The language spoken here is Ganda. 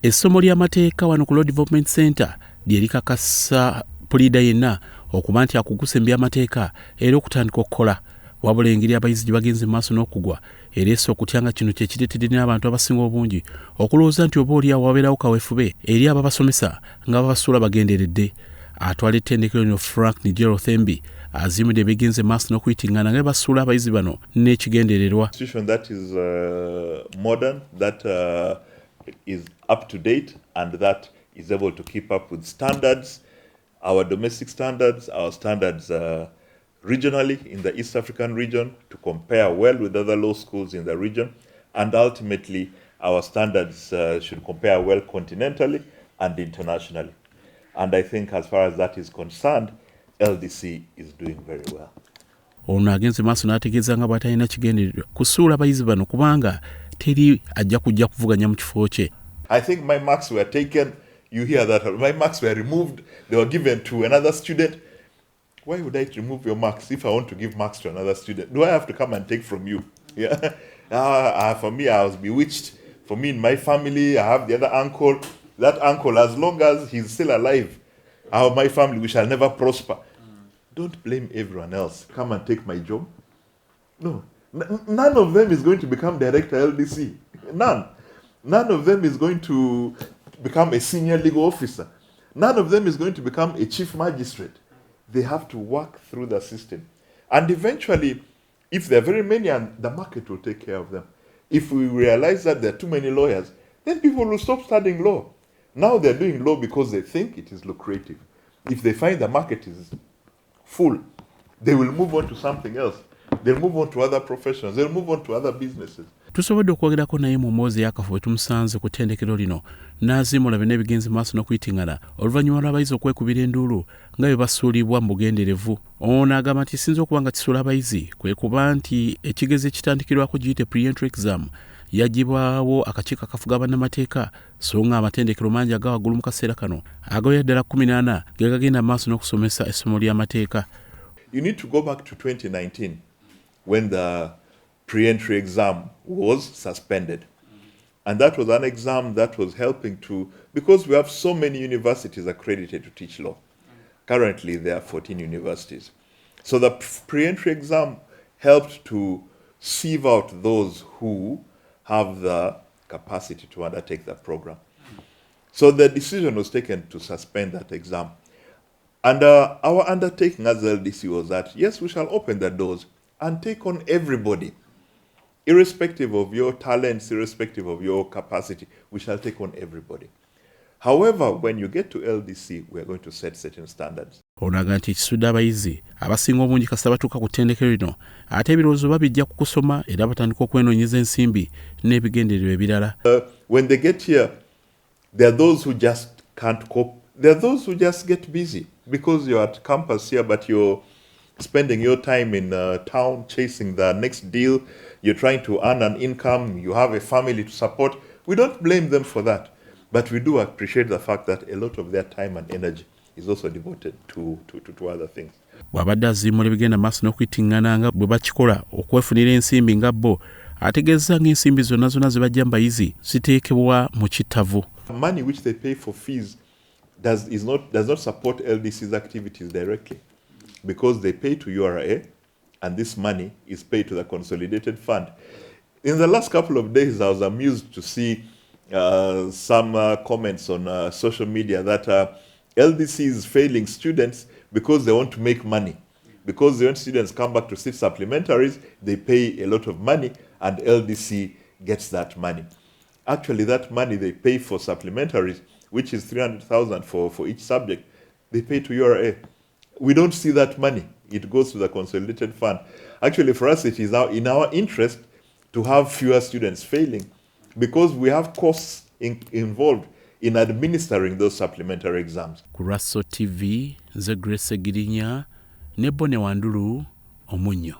Essomo ly'amateeka wano ku Law Development Center lye likakasa pulida yenna okuba nti akuguse mu by'amateeka era okutandika okukola wabula engeri abayizi gye bagenze mu maaso n'okugwa ereese okutya nga kino kye kireetedde n'abantu abasinga obungi okulowooza nti oba oli awo wabeerawo kaweefube eri ababasomesa nga babasuula bagenderedde. Atwala ettendekero lino Frank Nigero Thembi azimudde ebigenze maaso n'okuyitiŋŋana nga basuula abayizi bano n'ekigendererwa. That is modern, that is up to date, and that is able to keep up with standards, our domestic standards, our standards regionally in the East African region, to compare well with other law schools in the region, and ultimately our standards should compare well continentally and internationally. And I think as far as that is concerned, LDC is doing very well. Ono agenze maaso n'ategeeza nga bw'atalina kigendererwa kusuula abayizi bano kubanga teri ajja kujja kuvuganya mu kifo kye. I think my marks were taken, you hear that, my marks were removed, they were given to another student. Why would I remove your marks if I want to give marks to another student? Do I have to come and take from you? Yeah. For me, I was bewitched. For me, in my family, I have the other uncle. That uncle, as long as he's still alive, my family, we shall never prosper. Don't blame everyone else. Come and take my job. No. None of them is going to become director LDC. None. None of them is going to become a senior legal officer. None of them is going to become a chief magistrate. They have to work through the system. And eventually, if there are very many, and the market will take care of them. If we realize that there are too many lawyers, then people will stop studying law. Now they're doing law because they think it is lucrative. If they find the market is full, they will move on to something else. They'll move on to other professions. They'll move on to other businesses. Tusobodde okwogerako naye mu mwezi yakafu tumusanze ku ttendekero lino n'azimula byonna ebigenze maaso n'okuyitiŋŋana oluvannyuma lw'abayizi okwekubira enduulu nga bwe basuulibwa mu Bugenderevu. Ono agamba nti kisinza okuba nga kisuula abayizi kwe kuba nti ekigezi ekitandikirwako giyite pre-entry exam yagibwawo akakiiko akafuga bannamateeka so nga amatendekero mangi aga waggulu mu kaseera kano agawerera ddala 18 ge gagenda maaso n'okusomesa essomo ly'amateeka. You need to go back to 2019 when the pre-entry exam was suspended. And that was an exam that was helping to, because we have so many universities accredited to teach law. Currently, there are 14 universities. So the pre-entry exam helped to sieve out those who have the capacity to undertake that program. So the decision was taken to suspend that exam. And our undertaking as LDC was that, yes, we shall open the doors and take on everybody. Irrespective of your talents, irrespective of your capacity, we shall take on everybody. However, when you get to LDC, we are going to set certain standards. Onaga nti kisudde abayizi abasinga obungi kasita batuuka ku ttendekero lino ate ebirowoozo babijja ku kusoma era batandika okwenoonyeza ensimbi n'ebigendererwa ebirala. When they get here, there are those who just can't cope. There are those who just get busy because you're at campus here, but you're spending your time in town chasing the next deal. You're trying to earn an income. You have a family to support. We don't blame them for that. But we do appreciate the fact that a lot of their time and energy is also devoted to other things. Bw'abadde aziimula ebigenda maaso n'okuyitiŋŋana nga bwe bakikola okwefunira ensimbi nga bo ategeeza ng'ensimbi zonna ze bajja mu bayizi ziteekebwa mu kittavu. Money which they pay for fees does not support LDC's activities directly because they pay to URA and this money is paid to the consolidated fund. In the last couple of days, I was amused to see some comments on social media that LDC is failing students because they want to make money. Because when students come back to sit supplementaries, they pay a lot of money and LDC gets that money. Actually, that money they pay for supplementaries, which is 300,000 for each subject, they pay to URA. We don't see that money. It goes to the consolidated fund. Actually, for us, it is now in our interest to have fewer students failing because we have costs involved in administering those supplementary exams. Kuraso TV, Grace Girinya, Nebone Wanduru, Omunyo.